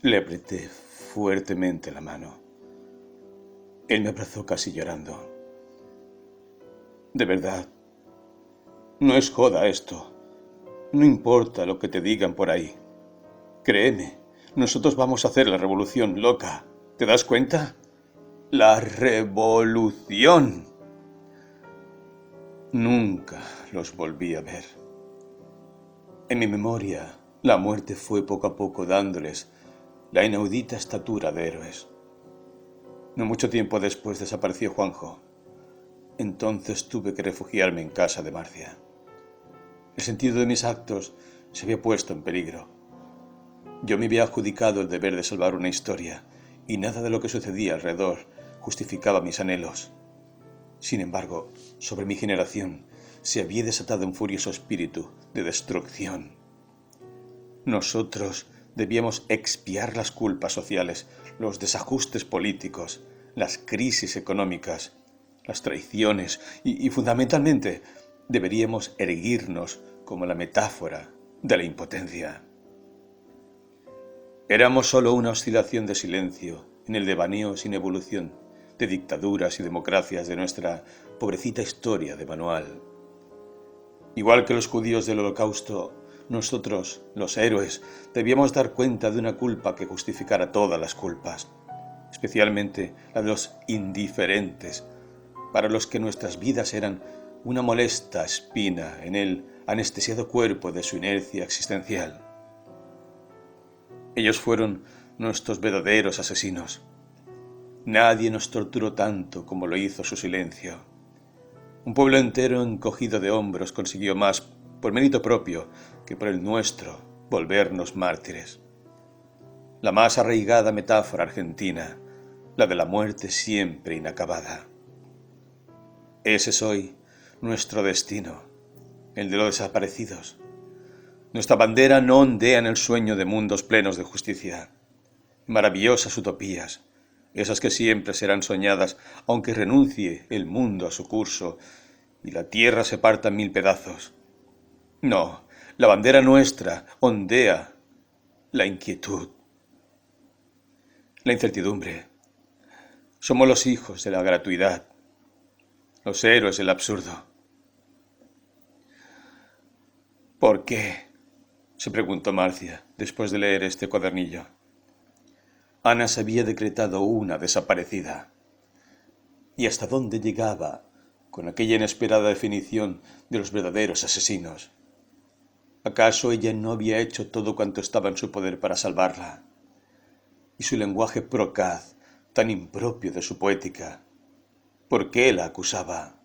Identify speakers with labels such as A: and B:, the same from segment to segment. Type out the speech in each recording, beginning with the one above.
A: Le apreté fuertemente la mano. Él me abrazó casi llorando. De verdad, no es joda esto. No importa lo que te digan por ahí. Créeme, nosotros vamos a hacer la revolución, loca. ¿Te das cuenta? ¡La revolución! Nunca los volví a ver. En mi memoria, la muerte fue poco a poco dándoles la inaudita estatura de héroes. No mucho tiempo después desapareció Juanjo. Entonces tuve que refugiarme en casa de Marcia. El sentido de mis actos se había puesto en peligro. Yo me había adjudicado el deber de salvar una historia, y nada de lo que sucedía alrededor justificaba mis anhelos. Sin embargo, sobre mi generación se había desatado un furioso espíritu de destrucción. Nosotros debíamos expiar las culpas sociales, los desajustes políticos, las crisis económicas, las traiciones y fundamentalmente deberíamos erguirnos como la metáfora de la impotencia. Éramos solo una oscilación de silencio en el devaneo sin evolución de dictaduras y democracias de nuestra pobrecita historia de manual. Igual que los judíos del Holocausto, nosotros, los héroes, debíamos dar cuenta de una culpa que justificara todas las culpas, especialmente la de los indiferentes, para los que nuestras vidas eran una molesta espina en el anestesiado cuerpo de su inercia existencial. Ellos fueron nuestros verdaderos asesinos. Nadie nos torturó tanto como lo hizo su silencio. Un pueblo entero encogido de hombros consiguió más por mérito propio que por el nuestro volvernos mártires. La más arraigada metáfora argentina, la de la muerte siempre inacabada. Ese es hoy nuestro destino, el de los desaparecidos. Nuestra bandera no ondea en el sueño de mundos plenos de justicia. Maravillosas utopías, esas que siempre serán soñadas, aunque renuncie el mundo a su curso y la tierra se parta en mil pedazos. No, la bandera nuestra ondea la inquietud, la incertidumbre. Somos los hijos de la gratuidad, los héroes del absurdo. ¿Por qué?, se preguntó Marcia, después de leer este cuadernillo. Ana se había decretado una desaparecida. ¿Y hasta dónde llegaba con aquella inesperada definición de los verdaderos asesinos? ¿Acaso ella no había hecho todo cuanto estaba en su poder para salvarla? Y su lenguaje procaz, tan impropio de su poética, ¿por qué la acusaba?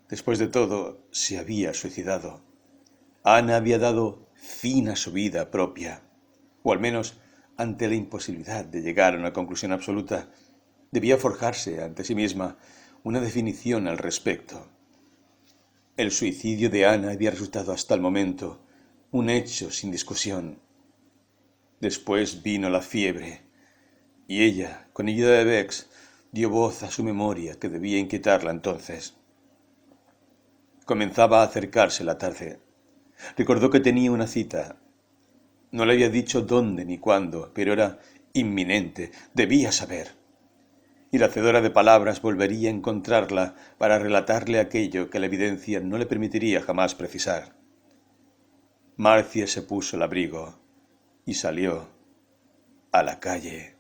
A: Después de todo, se había suicidado. Ana había dado fin a su vida propia, o al menos, ante la imposibilidad de llegar a una conclusión absoluta, debía forjarse ante sí misma una definición al respecto. El suicidio de Ana había resultado hasta el momento un hecho sin discusión. Después vino la fiebre, y ella, con ayuda de Bex, dio voz a su memoria que debía inquietarla entonces. Comenzaba a acercarse la tarde. Recordó que tenía una cita. No le había dicho dónde ni cuándo, pero era inminente, debía saber. Y la hacedora de palabras volvería a encontrarla para relatarle aquello que la evidencia no le permitiría jamás precisar. Marcia se puso el abrigo y salió a la calle.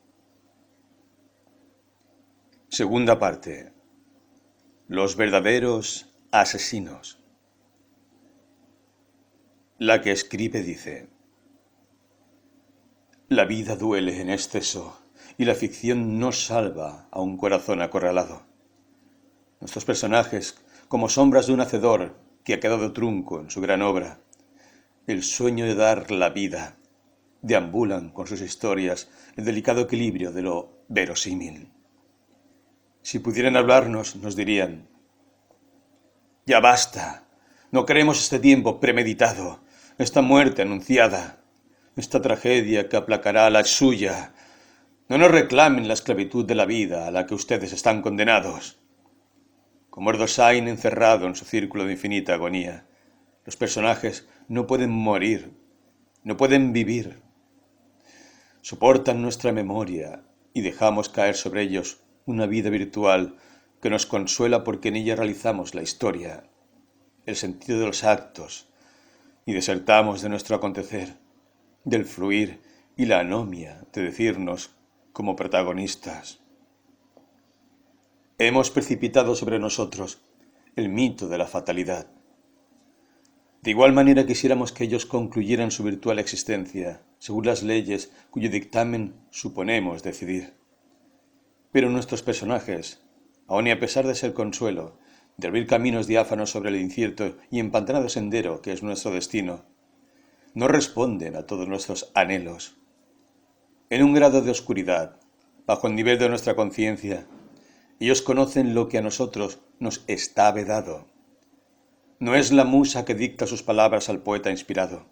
A: Segunda parte. Los verdaderos asesinos. La que escribe dice: la vida duele en exceso y la ficción no salva a un corazón acorralado. Nuestros personajes, como sombras de un hacedor que ha quedado trunco en su gran obra, el sueño de dar la vida, deambulan con sus historias el delicado equilibrio de lo verosímil. Si pudieran hablarnos, nos dirían: ya basta, no queremos este tiempo premeditado, esta muerte anunciada, esta tragedia que aplacará la suya. No nos reclamen la esclavitud de la vida a la que ustedes están condenados. Como Erdosain encerrado en su círculo de infinita agonía, los personajes no pueden morir, no pueden vivir. soportan nuestra memoria y dejamos caer sobre ellos una vida virtual que nos consuela porque en ella realizamos la historia, el sentido de los actos, y desertamos de nuestro acontecer, del fluir y la anomia de decirnos como protagonistas. Hemos precipitado sobre nosotros el mito de la fatalidad. De igual manera quisiéramos que ellos concluyeran su virtual existencia, según las leyes cuyo dictamen suponemos decidir. Pero nuestros personajes, aun y a pesar de ser consuelo, de abrir caminos diáfanos sobre el incierto y empantanado sendero que es nuestro destino, no responden a todos nuestros anhelos. En un grado de oscuridad, bajo el nivel de nuestra conciencia, ellos conocen lo que a nosotros nos está vedado. No es la musa que dicta sus palabras al poeta inspirado.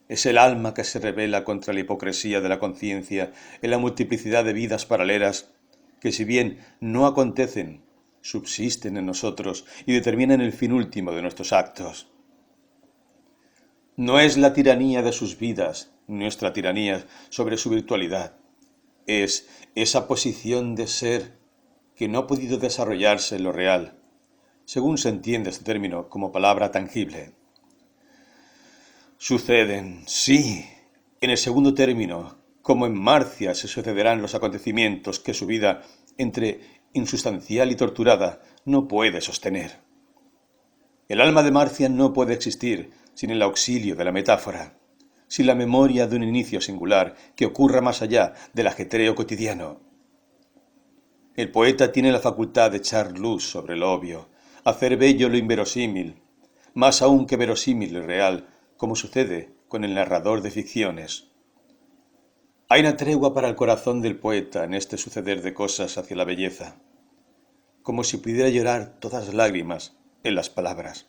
A: Es el alma que se revela contra la hipocresía de la conciencia en la multiplicidad de vidas paralelas que, si bien no acontecen, subsisten en nosotros y determinan el fin último de nuestros actos. No es la tiranía de sus vidas nuestra tiranía sobre su virtualidad. Es esa posición de ser que no ha podido desarrollarse en lo real, según se entiende este término como palabra tangible. Suceden, sí, en el segundo término, como en Marcia se sucederán los acontecimientos que su vida, entre insustancial y torturada, no puede sostener. El alma de Marcia no puede existir sin el auxilio de la metáfora, sin la memoria de un inicio singular que ocurra más allá del ajetreo cotidiano. El poeta tiene la facultad de echar luz sobre lo obvio, hacer bello lo inverosímil, más aún que verosímil y real, como sucede con el narrador de ficciones. Hay una tregua para el corazón del poeta en este suceder de cosas hacia la belleza, como si pudiera llorar todas lágrimas en las palabras.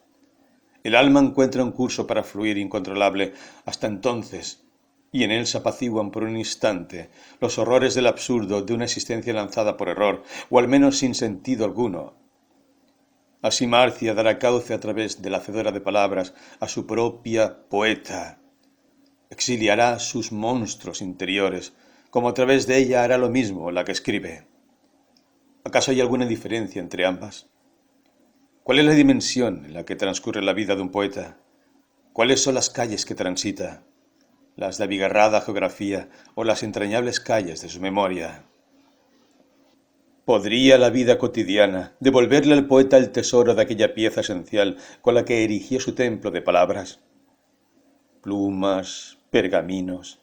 A: El alma encuentra un curso para fluir incontrolable hasta entonces, y en él se apaciguan por un instante los horrores del absurdo de una existencia lanzada por error, o al menos sin sentido alguno. Así Marcia dará cauce a través de la hacedora de palabras a su propia poeta. Exiliará sus monstruos interiores, como a través de ella hará lo mismo la que escribe. ¿Acaso hay alguna diferencia entre ambas? ¿Cuál es la dimensión en la que transcurre la vida de un poeta? ¿Cuáles son las calles que transita? ¿Las de abigarrada geografía o las entrañables calles de su memoria? ¿Podría la vida cotidiana devolverle al poeta el tesoro de aquella pieza esencial con la que erigió su templo de palabras? Plumas, pergaminos,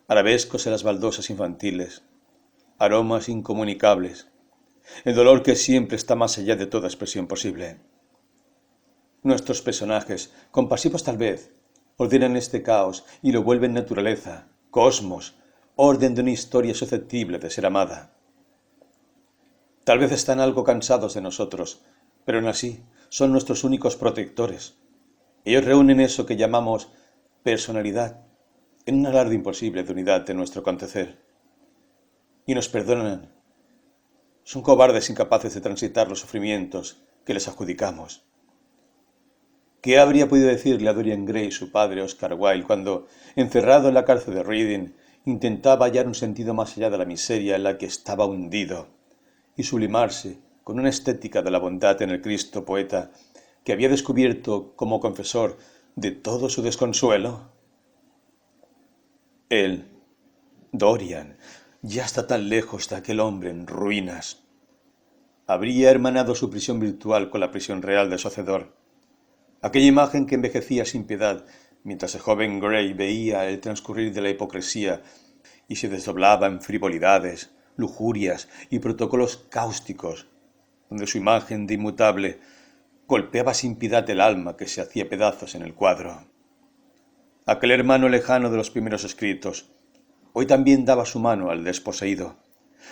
A: arabescos en las baldosas infantiles, aromas incomunicables, el dolor que siempre está más allá de toda expresión posible. Nuestros personajes, compasivos tal vez, ordenan este caos y lo vuelven naturaleza, cosmos, orden de una historia susceptible de ser amada. Tal vez están algo cansados de nosotros, pero aún así son nuestros únicos protectores. Ellos reúnen eso que llamamos personalidad en un alarde imposible de unidad de nuestro acontecer. Y nos perdonan. Son cobardes incapaces de transitar los sufrimientos que les adjudicamos. ¿Qué habría podido decirle a Dorian Gray su padre Oscar Wilde cuando, encerrado en la cárcel de Reading, intentaba hallar un sentido más allá de la miseria en la que estaba hundido y sublimarse con una estética de la bondad en el Cristo poeta que había descubierto como confesor de todo su desconsuelo? Él, Dorian, ya está tan lejos de aquel hombre en ruinas. Habría hermanado su prisión virtual con la prisión real de su hacedor. Aquella imagen que envejecía sin piedad mientras el joven Gray veía el transcurrir de la hipocresía y se desdoblaba en frivolidades, lujurias y protocolos cáusticos, donde su imagen de inmutable golpeaba sin piedad el alma que se hacía pedazos en el cuadro. Aquel hermano lejano de los primeros escritos, hoy también daba su mano al desposeído.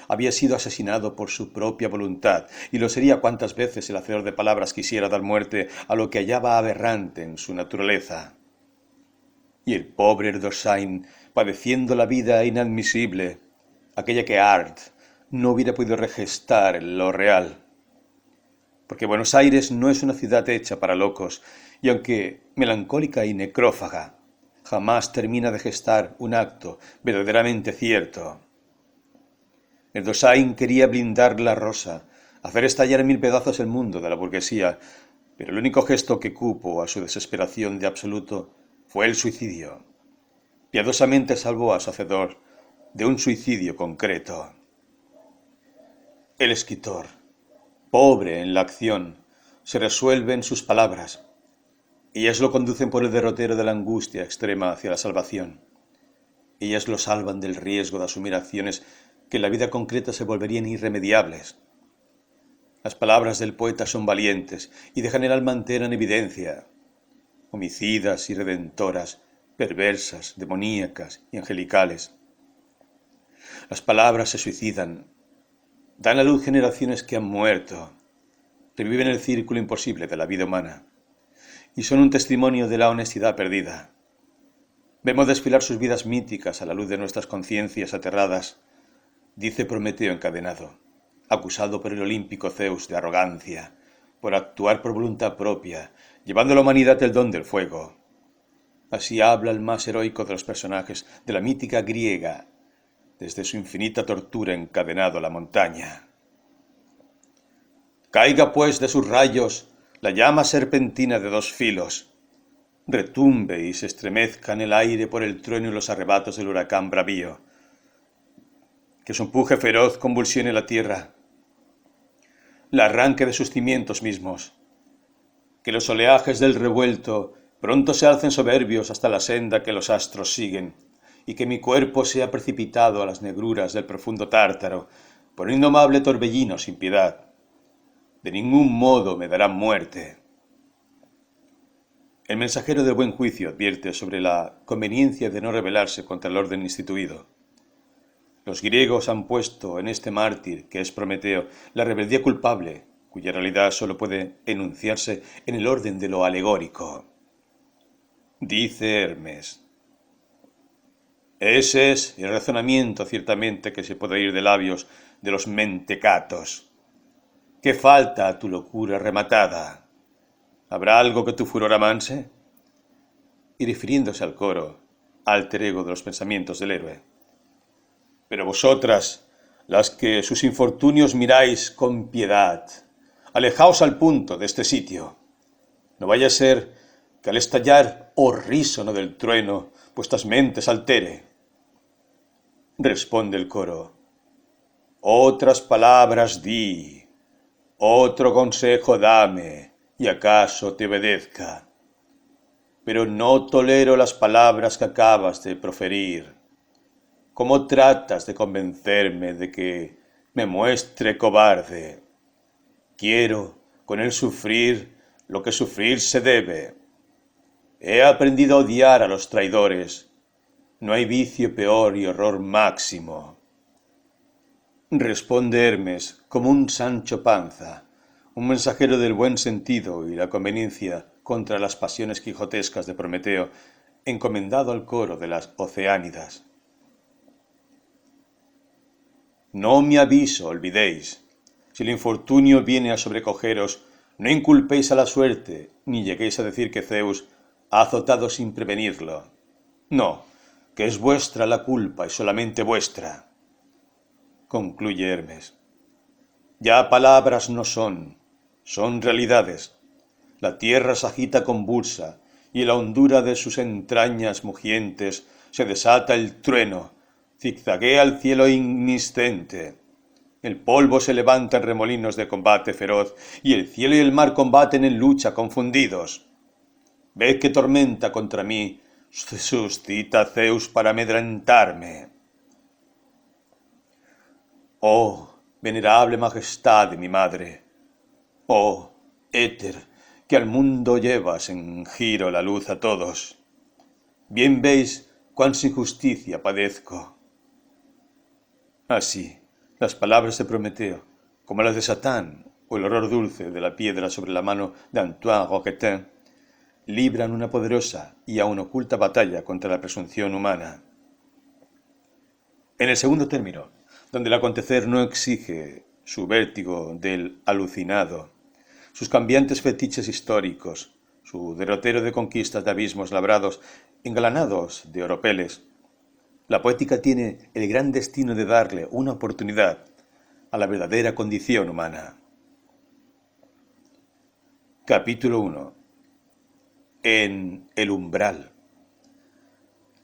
A: Había sido asesinado por su propia voluntad, y lo sería cuantas veces el hacedor de palabras quisiera dar muerte a lo que hallaba aberrante en su naturaleza. Y el pobre Erdosain, padeciendo la vida inadmisible, aquella que Art no hubiera podido regestar en lo real. Porque Buenos Aires no es una ciudad hecha para locos, y aunque melancólica y necrófaga, jamás termina de gestar un acto verdaderamente cierto. El Dasein quería blindar la rosa, hacer estallar en mil pedazos el mundo de la burguesía, pero el único gesto que cupo a su desesperación de absoluto fue el suicidio. Piadosamente salvó a su hacedor de un suicidio concreto. El escritor, pobre en la acción, se resuelve en sus palabras. Ellas lo conducen por el derrotero de la angustia extrema hacia la salvación. Ellas lo salvan del riesgo de asumir acciones que en la vida concreta se volverían irremediables. Las palabras del poeta son valientes y dejan el alma entera en evidencia. Homicidas y redentoras, perversas, demoníacas y angelicales. Las palabras se suicidan, dan a luz generaciones que han muerto, reviven el círculo imposible de la vida humana y son un testimonio de la honestidad perdida. Vemos desfilar sus vidas míticas a la luz de nuestras conciencias aterradas, dice Prometeo encadenado, acusado por el olímpico Zeus de arrogancia, por actuar por voluntad propia, llevando a la humanidad el don del fuego. Así habla el más heroico de los personajes de la mítica griega, desde su infinita tortura encadenado a la montaña. Caiga pues de sus rayos la llama serpentina de dos filos, retumbe y se estremezca en el aire por el trueno y los arrebatos del huracán bravío, que su empuje feroz convulsione la tierra, la arranque de sus cimientos mismos, que los oleajes del revuelto pronto se alcen soberbios hasta la senda que los astros siguen, y que mi cuerpo sea precipitado a las negruras del profundo Tártaro por un indomable torbellino sin piedad. De ningún modo me darán muerte. El mensajero del buen juicio advierte sobre la conveniencia de no rebelarse contra el orden instituido. Los griegos han puesto en este mártir, que es Prometeo, la rebeldía culpable, cuya realidad solo puede enunciarse en el orden de lo alegórico. Dice Hermes: ese es el razonamiento ciertamente que se puede oír de labios de los mentecatos. ¿Qué falta a tu locura rematada? ¿Habrá algo que tu furor amanse? Y refiriéndose al coro, alter ego de los pensamientos del héroe. Pero vosotras, las que sus infortunios miráis con piedad, alejaos al punto de este sitio. No vaya a ser que al estallar horrísono del trueno vuestras mentes altere. Responde el coro: otras palabras di, otro consejo dame, y acaso te obedezca. Pero no tolero las palabras que acabas de proferir. ¿Cómo tratas de convencerme de que me muestre cobarde? Quiero con él sufrir lo que sufrir se debe. He aprendido a odiar a los traidores. No hay vicio peor y horror máximo. Responde Hermes como un Sancho Panza, un mensajero del buen sentido y la conveniencia contra las pasiones quijotescas de Prometeo, encomendado al coro de las Oceánidas. No mi aviso olvidéis. Si el infortunio viene a sobrecogeros, no inculpéis a la suerte, ni lleguéis a decir que Zeus ha azotado sin prevenirlo. No, que es vuestra la culpa y solamente vuestra. Concluye Hermes. Ya palabras no son realidades. La tierra se agita convulsa, y en la hondura de sus entrañas mugientes se desata el trueno, zigzaguea el cielo igniscente. El polvo se levanta en remolinos de combate feroz, y el cielo y el mar combaten en lucha confundidos. Ved qué tormenta contra mí suscita Zeus para amedrentarme. Oh, venerable majestad de mi madre, oh, éter, que al mundo llevas en giro la luz a todos. Bien veis cuán sin justicia padezco. Así, las palabras de Prometeo, como las de Satán o el horror dulce de la piedra sobre la mano de Antoine Roquetin, libran una poderosa y aún oculta batalla contra la presunción humana. En el segundo término, donde el acontecer no exige su vértigo del alucinado, sus cambiantes fetiches históricos, su derrotero de conquistas de abismos labrados, engalanados de oropeles. La poética tiene el gran destino de darle una oportunidad a la verdadera condición humana. Capítulo 1. En el umbral.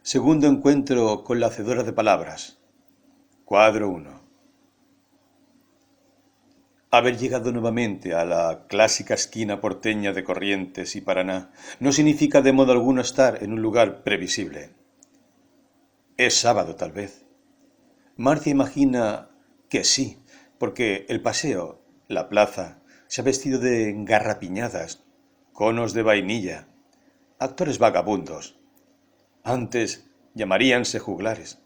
A: Segundo encuentro con la hacedora de palabras. Cuadro 1. Haber llegado nuevamente a la clásica esquina porteña de Corrientes y Paraná no significa de modo alguno estar en un lugar previsible. Es sábado, tal vez. Marcia imagina que sí, porque el paseo, la plaza, se ha vestido de garrapiñadas, conos de vainilla, actores vagabundos. Antes llamaríanse juglares,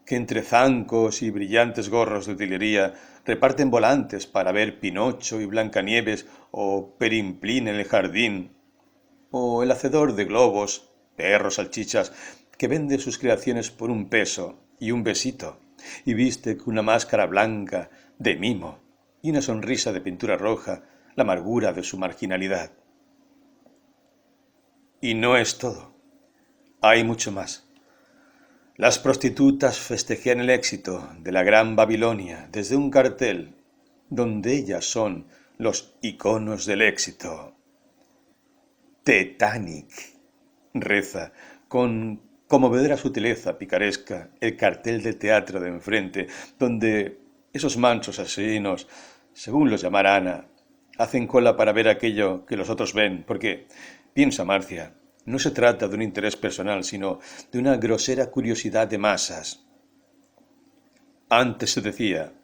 A: que entre zancos y brillantes gorros de utilería reparten volantes para ver Pinocho y Blancanieves o Perimplín en el jardín, o el hacedor de globos, perros, salchichas, que vende sus creaciones por un peso y un besito, y viste con una máscara blanca de mimo y una sonrisa de pintura roja la amargura de su marginalidad. Y no es todo. Hay mucho más. Las prostitutas festejan el éxito de la Gran Babilonia desde un cartel donde ellas son los iconos del éxito. Titanic, reza con conmovedora sutileza picaresca el cartel del teatro de enfrente, donde esos mansos asesinos, según los llamara Ana, hacen cola para ver aquello que los otros ven, porque, piensa Marcia, no se trata de un interés personal, sino de una grosera curiosidad de masas. Antes se decía,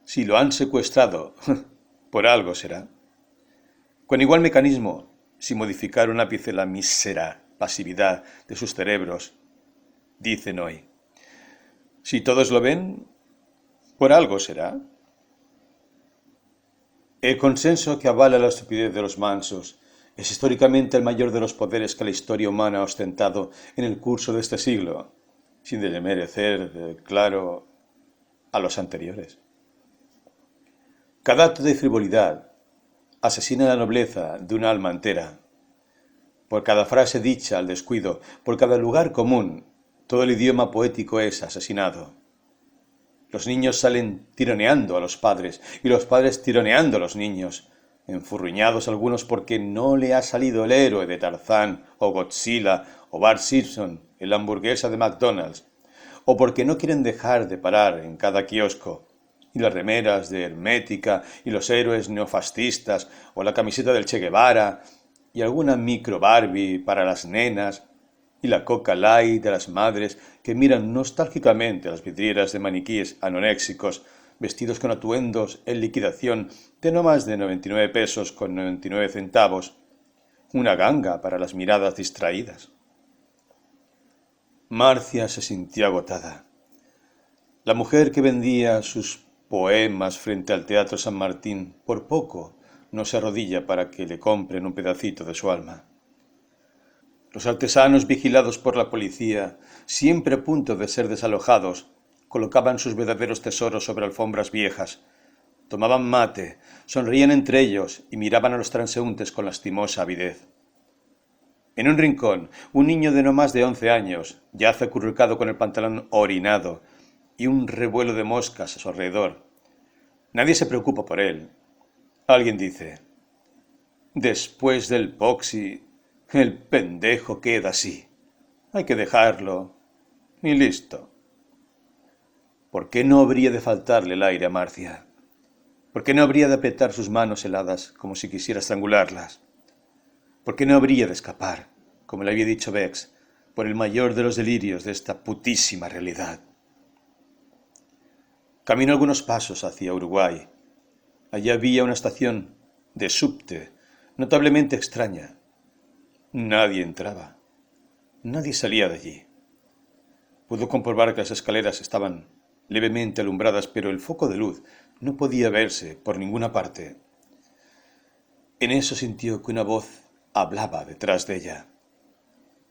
A: si lo han secuestrado, por algo será. Con igual mecanismo, si modificar un ápice la mísera pasividad de sus cerebros, dicen hoy. Si todos lo ven, por algo será. El consenso que avala la estupidez de los mansos es históricamente el mayor de los poderes que la historia humana ha ostentado en el curso de este siglo, sin desmerecer, claro, a los anteriores. Cada acto de frivolidad asesina la nobleza de una alma entera. Por cada frase dicha al descuido, por cada lugar común, todo el idioma poético es asesinado. Los niños salen tironeando a los padres y los padres tironeando a los niños, enfurruñados algunos porque no le ha salido el héroe de Tarzán o Godzilla o Bart Simpson en la hamburguesa de McDonald's, o porque no quieren dejar de parar en cada kiosco, y las remeras de Hermética y los héroes neofascistas o la camiseta del Che Guevara y alguna micro Barbie para las nenas y la Coca Light de las madres que miran nostálgicamente a las vidrieras de maniquíes anoréxicos vestidos con atuendos en liquidación de no más de 99 pesos con 99 centavos, una ganga para las miradas distraídas. Marcia se sintió agotada. La mujer que vendía sus poemas frente al Teatro San Martín por poco no se arrodilla para que le compren un pedacito de su alma. Los artesanos vigilados por la policía, siempre a punto de ser desalojados, colocaban sus verdaderos tesoros sobre alfombras viejas, tomaban mate, sonreían entre ellos y miraban a los transeúntes con lastimosa avidez. En un rincón, un niño de no más de 11 años yace acurrucado con el pantalón orinado y un revuelo de moscas a su alrededor. Nadie se preocupa por él. Alguien dice, después del poxi, el pendejo queda así. Hay que dejarlo. Y listo. ¿Por qué no habría de faltarle el aire a Marcia? ¿Por qué no habría de apretar sus manos heladas como si quisiera estrangularlas? ¿Por qué no habría de escapar, como le había dicho Bex, por el mayor de los delirios de esta putísima realidad? Caminó algunos pasos hacia Uruguay. Allí había una estación de subte notablemente extraña. Nadie entraba. Nadie salía de allí. Pudo comprobar que las escaleras estaban levemente alumbradas, pero el foco de luz no podía verse por ninguna parte. En eso sintió que una voz hablaba detrás de ella.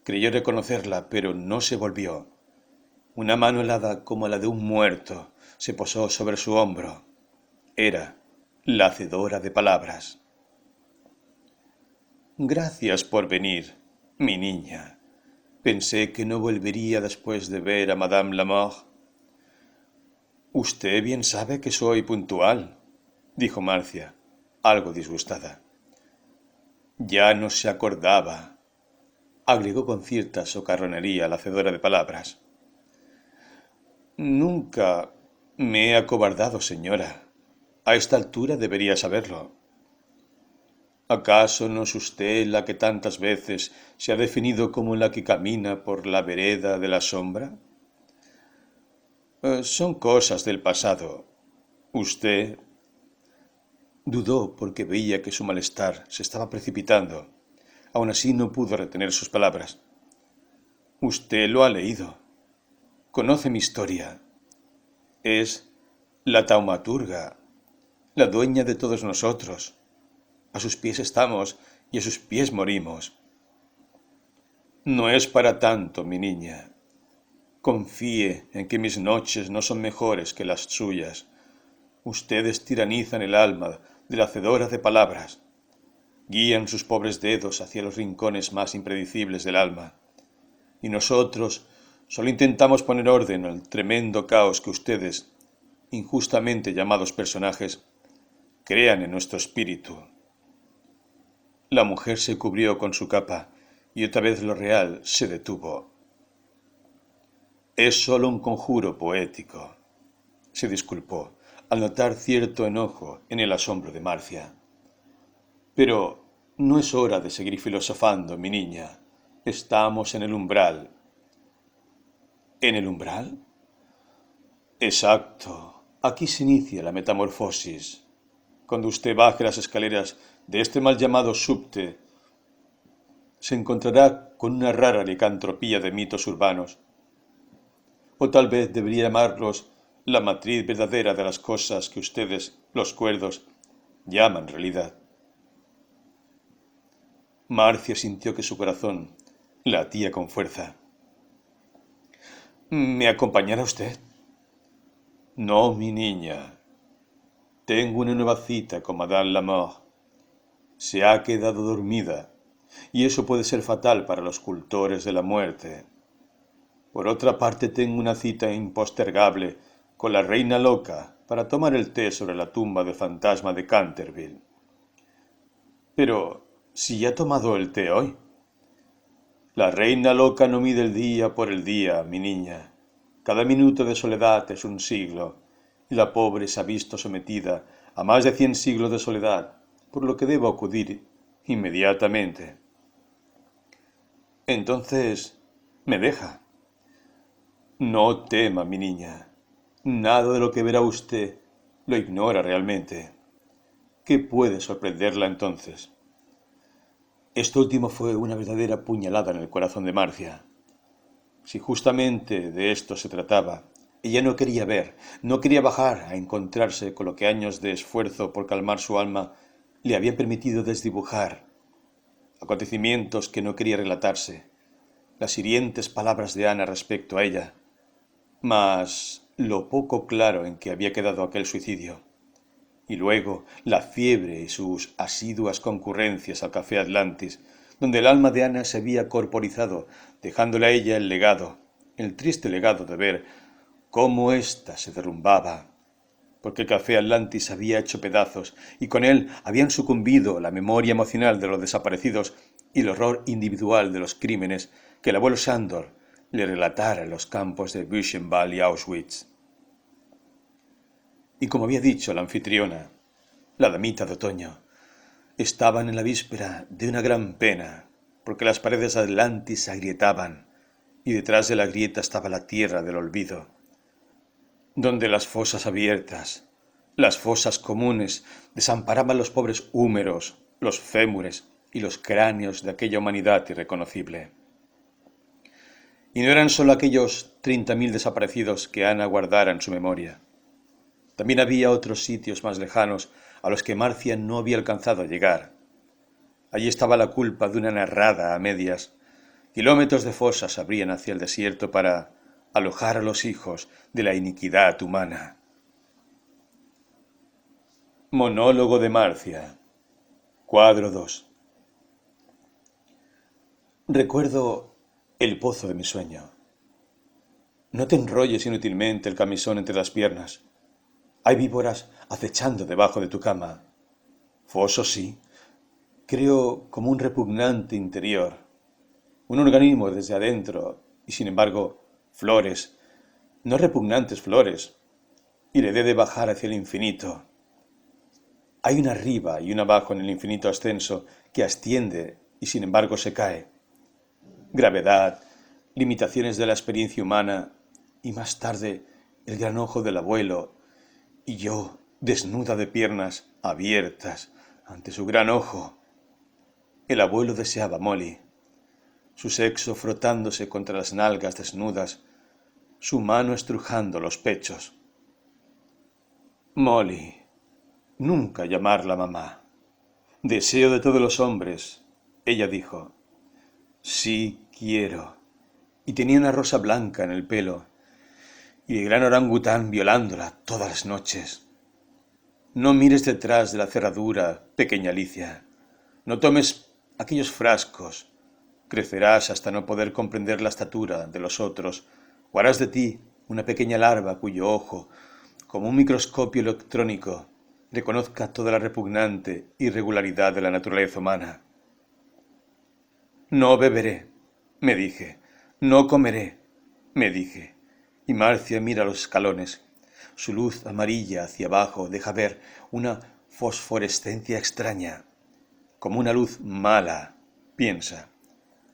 A: Creyó reconocerla, pero no se volvió. Una mano helada como la de un muerto se posó sobre su hombro. Era la hacedora de palabras. Gracias por venir, mi niña. Pensé que no volvería después de ver a Madame Lamort. Usted bien sabe que soy puntual, dijo Marcia, algo disgustada. Ya no se acordaba, agregó con cierta socarronería la hacedora de palabras. Nunca me he acobardado, señora. A esta altura debería saberlo. ¿Acaso no es usted la que tantas veces se ha definido como la que camina por la vereda de la sombra? Son cosas del pasado. Usted dudó porque veía que su malestar se estaba precipitando. Aún así no pudo retener sus palabras. Usted lo ha leído. Conoce mi historia. Es la taumaturga, la dueña de todos nosotros. A sus pies estamos y a sus pies morimos. No es para tanto, mi niña. Confíe en que mis noches no son mejores que las suyas. Ustedes tiranizan el alma de la hacedora de palabras. Guían sus pobres dedos hacia los rincones más impredecibles del alma. Y nosotros solo intentamos poner orden al tremendo caos que ustedes, injustamente llamados personajes, crean en nuestro espíritu. La mujer se cubrió con su capa y otra vez lo real se detuvo. Es solo un conjuro poético, se disculpó, al notar cierto enojo en el asombro de Marcia. Pero no es hora de seguir filosofando, mi niña. Estamos en el umbral. ¿En el umbral? Exacto. Aquí se inicia la metamorfosis. Cuando usted baje las escaleras de este mal llamado subte, se encontrará con una rara licantropía de mitos urbanos. O tal vez debería llamarlos la matriz verdadera de las cosas que ustedes, los cuerdos, llaman realidad. Marcia sintió que su corazón latía con fuerza. ¿Me acompañará usted? No, mi niña. Tengo una nueva cita con Madame Lamort. Se ha quedado dormida, y eso puede ser fatal para los cultores de la muerte. Por otra parte, tengo una cita impostergable con la reina loca para tomar el té sobre la tumba del fantasma de Canterville. Pero, si ya ha tomado el té hoy. La reina loca no mide el día por el día, mi niña. Cada minuto de soledad es un siglo, y la pobre se ha visto sometida a más de 100 siglos de soledad, por lo que debo acudir inmediatamente. Entonces, me deja. No tema, mi niña. Nada de lo que verá usted lo ignora realmente. ¿Qué puede sorprenderla entonces? Esto último fue una verdadera puñalada en el corazón de Marcia. Si justamente de esto se trataba, ella no quería ver, no quería bajar a encontrarse con lo que años de esfuerzo por calmar su alma le habían permitido desdibujar, acontecimientos que no quería relatarse, las hirientes palabras de Ana respecto a ella, mas lo poco claro en que había quedado aquel suicidio, y luego la fiebre y sus asiduas concurrencias al café Atlantis, donde el alma de Ana se había corporizado, dejándole a ella el legado, el triste legado de ver cómo ésta se derrumbaba, porque el café Atlantis había hecho pedazos y con él habían sucumbido la memoria emocional de los desaparecidos y el horror individual de los crímenes que el abuelo Sándor le relatara en los campos de Buchenwald y Auschwitz. Y como había dicho la anfitriona, la damita de otoño, estaban en la víspera de una gran pena, porque las paredes de Atlantis se agrietaban, y detrás de la grieta estaba la tierra del olvido, donde las fosas abiertas, las fosas comunes, desamparaban los pobres húmeros, los fémures y los cráneos de aquella humanidad irreconocible. Y no eran sólo aquellos 30.000 desaparecidos que Ana guardara en su memoria. También había otros sitios más lejanos a los que Marcia no había alcanzado a llegar. Allí estaba la culpa de una narrada a medias. Kilómetros de fosas abrían hacia el desierto para alojar a los hijos de la iniquidad humana. Monólogo de Marcia. Cuadro 2. Recuerdo el pozo de mi sueño. No te enrolles inútilmente el camisón entre las piernas. Hay víboras acechando debajo de tu cama. Foso sí, creo como un repugnante interior, un organismo desde adentro, y sin embargo, flores, no repugnantes flores, y le de bajar hacia el infinito. Hay una arriba y una abajo en el infinito ascenso que asciende y sin embargo se cae. Gravedad, limitaciones de la experiencia humana, y más tarde el gran ojo del abuelo, y yo, desnuda de piernas abiertas ante su gran ojo. El abuelo deseaba a Molly, su sexo frotándose contra las nalgas desnudas, su mano estrujando los pechos. Molly, nunca llamarla mamá. Deseo de todos los hombres, ella dijo. Sí quiero. Y tenía una rosa blanca en el pelo, y el gran orangután violándola todas las noches. No mires detrás de la cerradura, pequeña Alicia. No tomes aquellos frascos. Crecerás hasta no poder comprender la estatura de los otros, o harás de ti una pequeña larva cuyo ojo, como un microscopio electrónico, reconozca toda la repugnante irregularidad de la naturaleza humana. No beberé, me dije. No comeré, me dije. Y Marcia mira los escalones. Su luz amarilla hacia abajo deja ver una fosforescencia extraña, como una luz mala, piensa.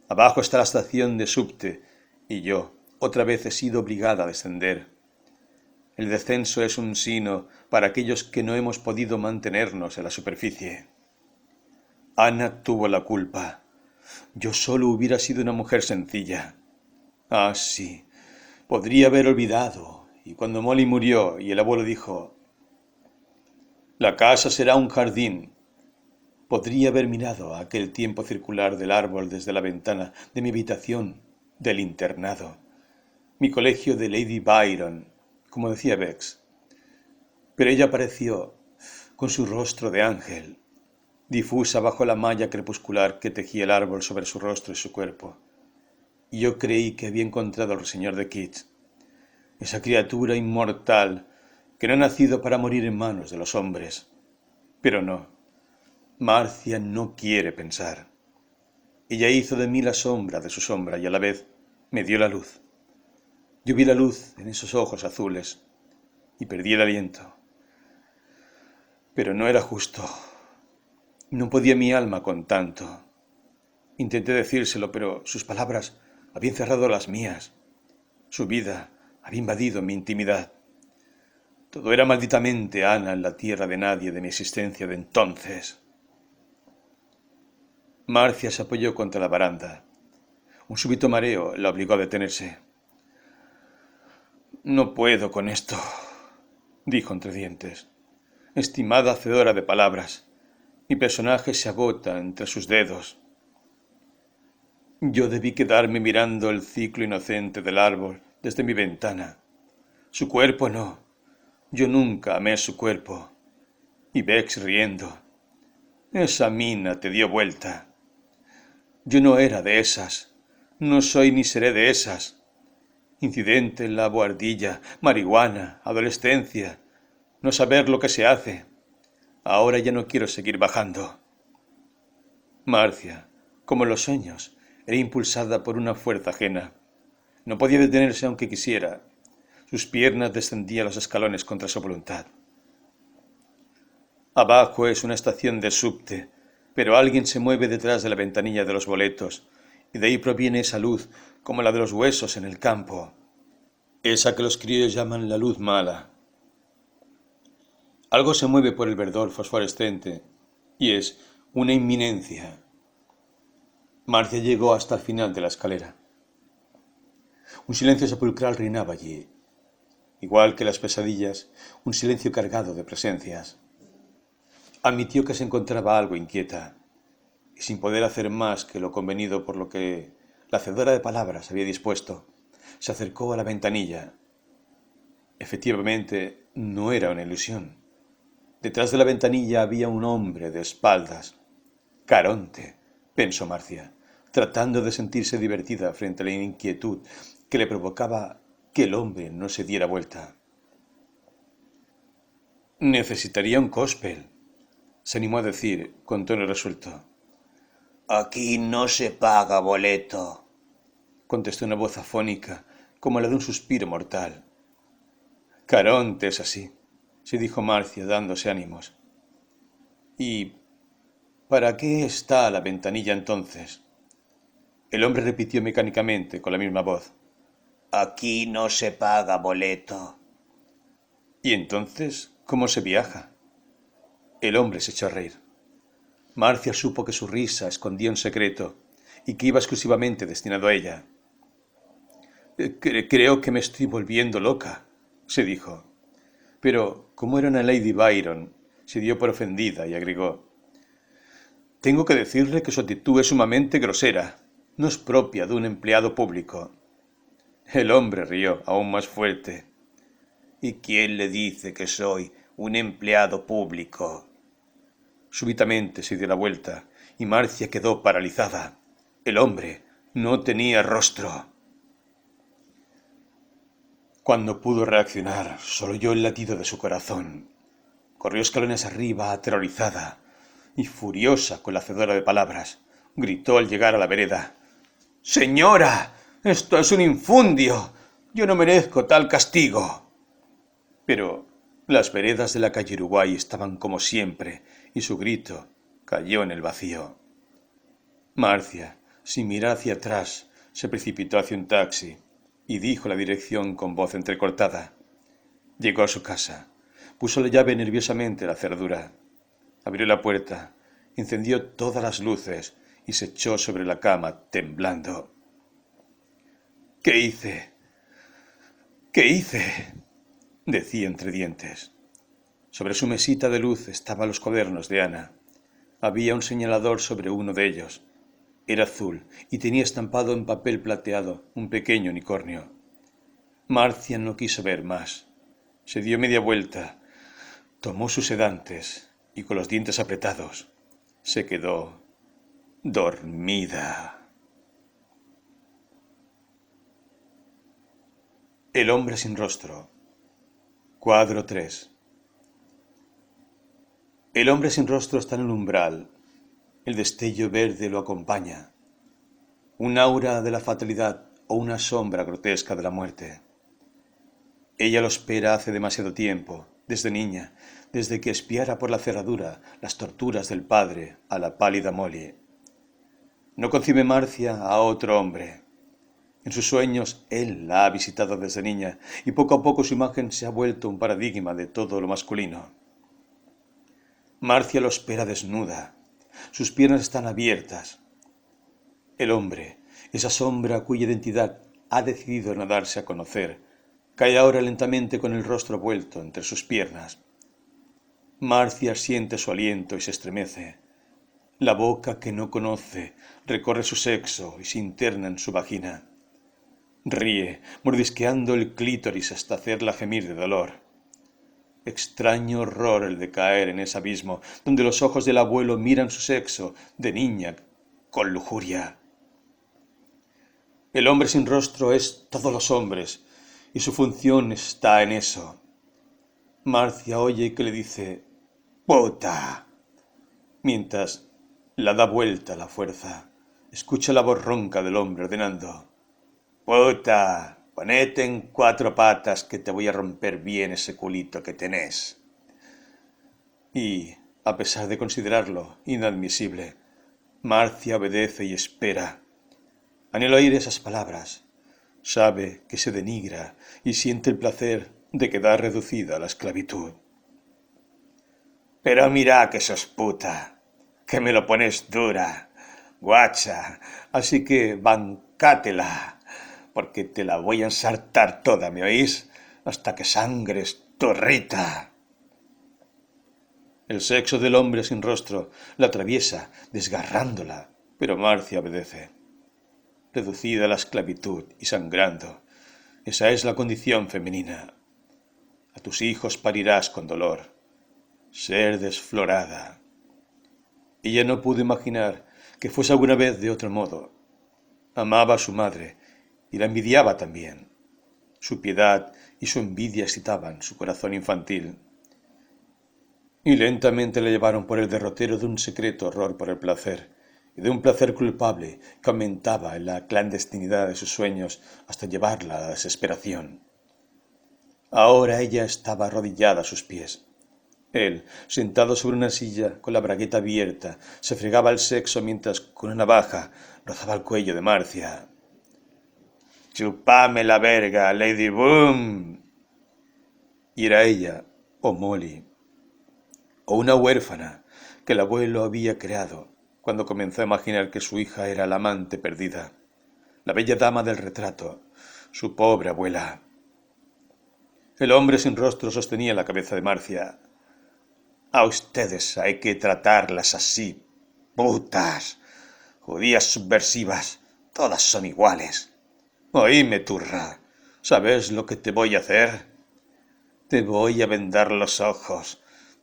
A: Abajo está la estación de subte, y yo otra vez he sido obligada a descender. El descenso es un sino para aquellos que no hemos podido mantenernos en la superficie. Ana tuvo la culpa. Yo solo hubiera sido una mujer sencilla. Ah, sí, podría haber olvidado. Y cuando Molly murió y el abuelo dijo, la casa será un jardín, podría haber mirado a aquel tiempo circular del árbol desde la ventana de mi habitación, del internado, mi colegio de Lady Byron, como decía Bex. Pero ella apareció con su rostro de ángel, difusa bajo la malla crepuscular que tejía el árbol sobre su rostro y su cuerpo. Y yo creí que había encontrado al ruiseñor de Keats, esa criatura inmortal que no ha nacido para morir en manos de los hombres. Pero no, Marcia no quiere pensar. Ella hizo de mí la sombra de su sombra y a la vez me dio la luz. Yo vi la luz en esos ojos azules y perdí el aliento. Pero no era justo. No podía mi alma con tanto. Intenté decírselo, pero sus palabras habían cerrado las mías. Su vida había invadido mi intimidad. Todo era malditamente Ana en la tierra de nadie de mi existencia de entonces. Marcia se apoyó contra la baranda. Un súbito mareo la obligó a detenerse. No puedo con esto, dijo entre dientes. Estimada hacedora de palabras, mi personaje se agota entre sus dedos. Yo debí quedarme mirando el ciclo inocente del árbol desde mi ventana. Su cuerpo no. Yo nunca amé su cuerpo. Y Bex riendo. Esa mina te dio vuelta. Yo no era de esas. No soy ni seré de esas. Incidente en la bohardilla, marihuana, adolescencia, no saber lo que se hace. Ahora ya no quiero seguir bajando. Marcia, como en los sueños, era impulsada por una fuerza ajena. No podía detenerse aunque quisiera. Sus piernas descendían los escalones contra su voluntad. Abajo es una estación de subte, pero alguien se mueve detrás de la ventanilla de los boletos, y de ahí proviene esa luz, como la de los huesos en el campo. Esa que los criollos llaman la luz mala. Algo se mueve por el verdor fosforescente, y es una inminencia. Marcia llegó hasta el final de la escalera. Un silencio sepulcral reinaba allí. Igual que las pesadillas, un silencio cargado de presencias. Admitió que se encontraba algo inquieta, y sin poder hacer más que lo convenido por lo que la hacedora de palabras había dispuesto, se acercó a la ventanilla. Efectivamente, no era una ilusión. Detrás de la ventanilla había un hombre de espaldas. Caronte, pensó Marcia. tratando de sentirse divertida frente a la inquietud que le provocaba que el hombre no se diera vuelta. Necesitaría un cospel, se animó a decir con tono resuelto.
B: Aquí no se paga boleto,
A: contestó una voz afónica, como la de un suspiro mortal. Caronte es así, se dijo Marcia dándose ánimos. ¿Y para qué está la ventanilla entonces? El hombre repitió mecánicamente con la misma voz.
B: Aquí no se paga boleto.
A: ¿Y entonces cómo se viaja? El hombre se echó a reír. Marcia supo que su risa escondía un secreto y que iba exclusivamente destinado a ella. Creo que me estoy volviendo loca, se dijo. Pero, como era una Lady Byron, se dio por ofendida y agregó. Tengo que decirle que su actitud es sumamente grosera. No es propia de un empleado público. El hombre rió aún más fuerte.
B: ¿Y quién le dice que soy un empleado público?
A: Súbitamente se dio la vuelta y Marcia quedó paralizada. El hombre no tenía rostro. Cuando pudo reaccionar, solo oyó el latido de su corazón. Corrió escalones arriba, aterrorizada y furiosa con la hacedora de palabras. Gritó al llegar a la vereda. ¡Señora! ¡Esto es un infundio! ¡Yo no merezco tal castigo! Pero las veredas de la calle Uruguay estaban como siempre y su grito cayó en el vacío. Marcia, sin mirar hacia atrás, se precipitó hacia un taxi y dijo la dirección con voz entrecortada. Llegó a su casa, puso la llave nerviosamente en la cerradura, abrió la puerta, encendió todas las luces y se echó sobre la cama temblando. ¿Qué hice? ¿Qué hice? Decía entre dientes. Sobre su mesita de luz estaban los cuadernos de Ana. Había un señalador sobre uno de ellos. Era azul y tenía estampado en papel plateado un pequeño unicornio. Marcia no quiso ver más. Se dio media vuelta, tomó sus sedantes y con los dientes apretados se quedó dormida. El hombre sin rostro. Cuadro 3. El hombre sin rostro está en el umbral. El destello verde lo acompaña. Un aura de la fatalidad o una sombra grotesca de la muerte. Ella lo espera hace demasiado tiempo, desde niña, desde que espiara por la cerradura las torturas del padre a la pálida Molly. No concibe Marcia a otro hombre. En sus sueños él la ha visitado desde niña y poco a poco su imagen se ha vuelto un paradigma de todo lo masculino. Marcia lo espera desnuda. Sus piernas están abiertas. El hombre, esa sombra cuya identidad ha decidido no darse a conocer, cae ahora lentamente con el rostro vuelto entre sus piernas. Marcia siente su aliento y se estremece. La boca que no conoce recorre su sexo y se interna en su vagina. Ríe, mordisqueando el clítoris hasta hacerla gemir de dolor. Extraño horror el de caer en ese abismo donde los ojos del abuelo miran su sexo de niña con lujuria. El hombre sin rostro es todos los hombres y su función está en eso. Marcia oye que le dice «¡Puta!» mientras la da vuelta a la fuerza. Escucha la voz ronca del hombre ordenando «¡Puta! Ponete en 4 patas que te voy a romper bien ese culito que tenés». Y, a pesar de considerarlo inadmisible, Marcia obedece y espera. Anhela oír esas palabras. Sabe que se denigra y siente el placer de quedar reducida a la esclavitud.
B: Pero mira que sos puta, que me lo pones dura, guacha,
A: Así que bancátela, porque te la voy a ensartar toda, ¿me oís? Hasta que sangres, torrita. El sexo del hombre sin rostro la atraviesa, desgarrándola, pero Marcia obedece. Reducida a la esclavitud y sangrando, esa es la condición femenina. A tus hijos parirás con dolor. Ser desflorada. Ella no pudo imaginar que fuese alguna vez de otro modo, Amaba a su madre y la envidiaba también. Su piedad y su envidia excitaban su corazón infantil. Y lentamente le llevaron por el derrotero de un secreto horror por el placer, y de un placer culpable que aumentaba en la clandestinidad de sus sueños hasta llevarla a la desesperación. Ahora ella estaba arrodillada a sus pies. Él, sentado sobre una silla con la bragueta abierta, se fregaba el sexo mientras con una navaja rozaba el cuello de Marcia.
B: «Chupame la verga, Lady Boom».
A: Y era ella, o Molly, o una huérfana que el abuelo había creado cuando comenzó a imaginar que su hija era la amante perdida, la bella dama del retrato, su pobre abuela. El hombre sin rostro sostenía la cabeza de Marcia.
B: A ustedes hay que tratarlas así, putas. Judías subversivas, todas son iguales. Oíme, turra, ¿sabes lo que te voy a hacer? Te voy a vendar los ojos,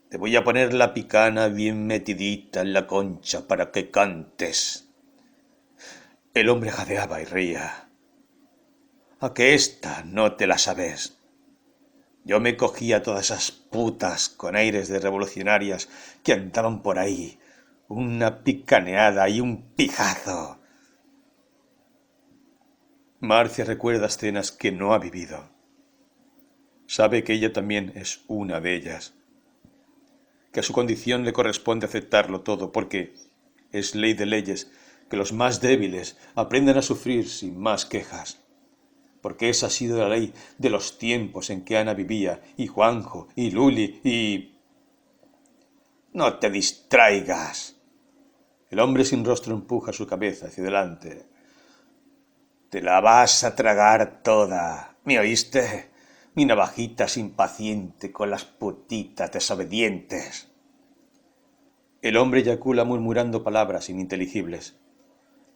B: te voy a poner la picana bien metidita en la concha para que cantes.
A: El hombre jadeaba y reía.
B: ¿A que esta no te la sabes? Yo me cogía a todas esas putas con aires de revolucionarias que andaban por ahí. Una picaneada y un pijazo.
A: Marcia recuerda escenas que no ha vivido. Sabe que ella también es una de ellas. Que a su condición le corresponde aceptarlo todo porque es ley de leyes que los más débiles aprendan a sufrir sin más quejas. Porque esa ha sido la ley de los tiempos en que Ana vivía, y Juanjo, y Luli, y...
B: No te distraigas.
A: El hombre sin rostro empuja su cabeza hacia adelante.
B: Te la vas a tragar toda, ¿me oíste? Mi navajita es impaciente con las putitas desobedientes.
A: El hombre eyacula murmurando palabras ininteligibles.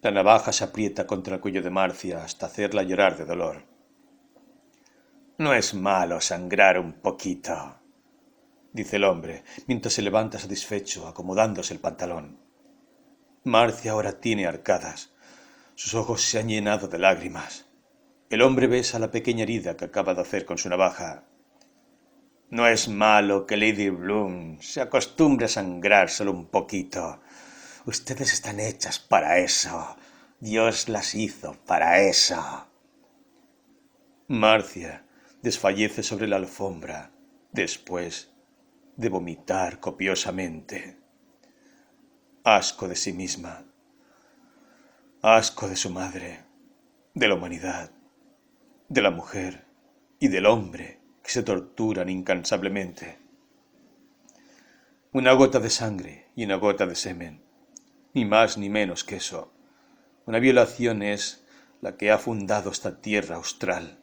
A: La navaja se aprieta contra el cuello de Marcia hasta hacerla llorar de dolor.
B: No es malo sangrar un poquito,
A: dice el hombre, mientras se levanta satisfecho, acomodándose el pantalón. Marcia ahora tiene arcadas. Sus ojos se han llenado de lágrimas. El hombre besa la pequeña herida que acaba de hacer con su navaja.
B: No es malo que Lady Bloom se acostumbre a sangrar solo un poquito. Ustedes están hechas para eso. Dios las hizo para eso.
A: Marcia desfallece sobre la alfombra después de vomitar copiosamente. Asco de sí misma. Asco de su madre, de la humanidad, de la mujer y del hombre que se torturan incansablemente. Una gota de sangre y una gota de semen, ni más ni menos que eso. Una violación es la que ha fundado esta tierra austral.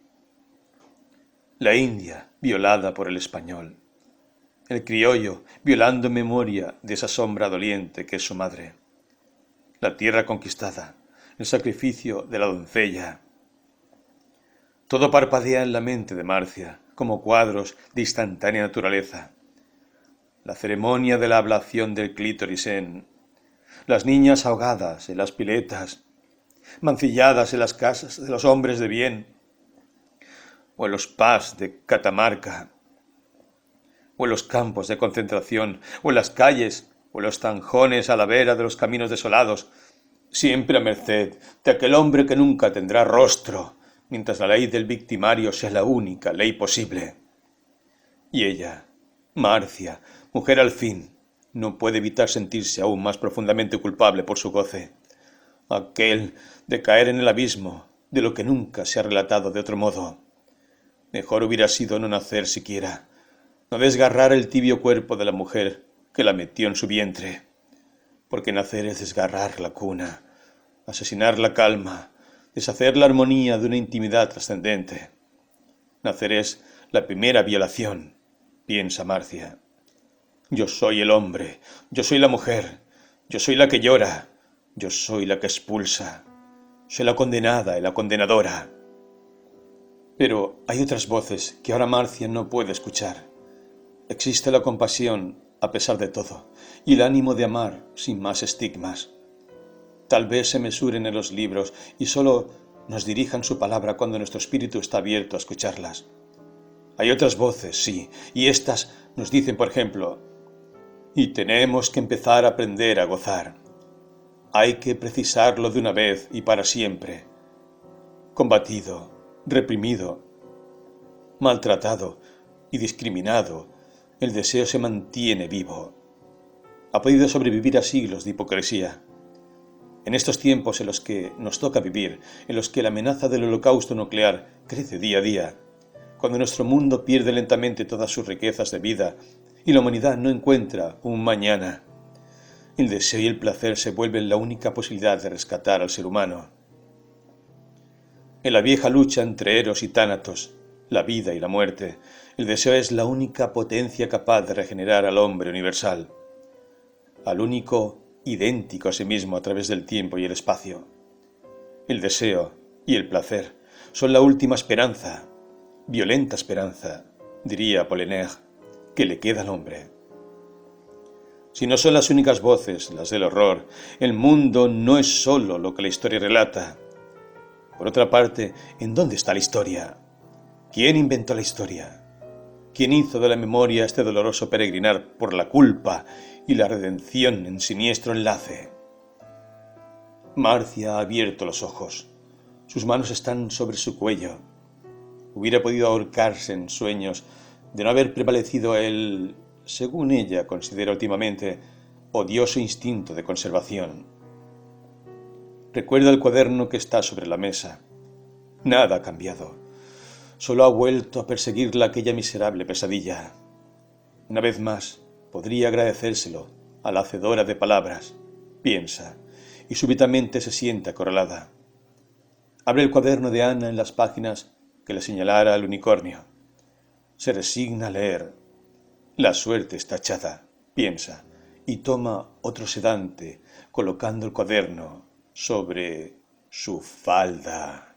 A: La India violada por el español. El criollo violando en memoria de esa sombra doliente que es su madre. La tierra conquistada, el sacrificio de la doncella. Todo parpadea en la mente de Marcia, como cuadros de instantánea naturaleza. La ceremonia de la ablación del clítoris las niñas ahogadas en las piletas, mancilladas en las casas de los hombres de bien, o en los pubs de Catamarca, o en los campos de concentración, o en las calles, o en los zanjones a la vera de los caminos desolados, siempre a merced de aquel hombre que nunca tendrá rostro, mientras la ley del victimario sea la única ley posible. Y ella, Marcia, mujer al fin, no puede evitar sentirse aún más profundamente culpable por su goce, aquel de caer en el abismo de lo que nunca se ha relatado de otro modo. Mejor hubiera sido no nacer siquiera, no desgarrar el tibio cuerpo de la mujer que la metió en su vientre, porque nacer es desgarrar la cuna, asesinar la calma, deshacer la armonía de una intimidad trascendente. Nacer es la primera violación, piensa Marcia. Yo soy el hombre, yo soy la mujer, yo soy la que llora, yo soy la que expulsa, soy la condenada y la condenadora. Pero hay otras voces que ahora Marcia no puede escuchar. Existe la compasión a pesar de todo y el ánimo de amar sin más estigmas. Tal vez se mesuren en los libros y solo nos dirijan su palabra cuando nuestro espíritu está abierto a escucharlas. Hay otras voces, sí, y estas nos dicen, por ejemplo, y tenemos que empezar a aprender a gozar. Hay que precisarlo de una vez y para siempre. Combatido, reprimido, maltratado y discriminado, el deseo se mantiene vivo. Ha podido sobrevivir a siglos de hipocresía. En estos tiempos en los que nos toca vivir, en los que la amenaza del holocausto nuclear crece día a día, cuando nuestro mundo pierde lentamente todas sus riquezas de vida y la humanidad no encuentra un mañana, el deseo y el placer se vuelven la única posibilidad de rescatar al ser humano. En la vieja lucha entre Eros y Tánatos, la vida y la muerte, el deseo es la única potencia capaz de regenerar al hombre universal, al único idéntico a sí mismo a través del tiempo y el espacio. El deseo y el placer son la última esperanza, violenta esperanza, diría Apollinaire, que le queda al hombre. Si no son las únicas voces, las del horror, el mundo no es solo lo que la historia relata. Por otra parte, ¿en dónde está la historia? ¿Quién inventó la historia? ¿Quién hizo de la memoria este doloroso peregrinar por la culpa y la redención en siniestro enlace? Marcia ha abierto los ojos. Sus manos están sobre su cuello. Hubiera podido ahorcarse en sueños de no haber prevalecido el, según ella considera últimamente, odioso instinto de conservación. Recuerda el cuaderno que está sobre la mesa. Nada ha cambiado. Solo ha vuelto a perseguirla aquella miserable pesadilla. Una vez más, podría agradecérselo a la hacedora de palabras, piensa, y súbitamente se siente acorralada. Abre el cuaderno de Ana en las páginas que le señalara al unicornio. Se resigna a leer. La suerte está echada, piensa, y toma otro sedante, colocando el cuaderno sobre su falda.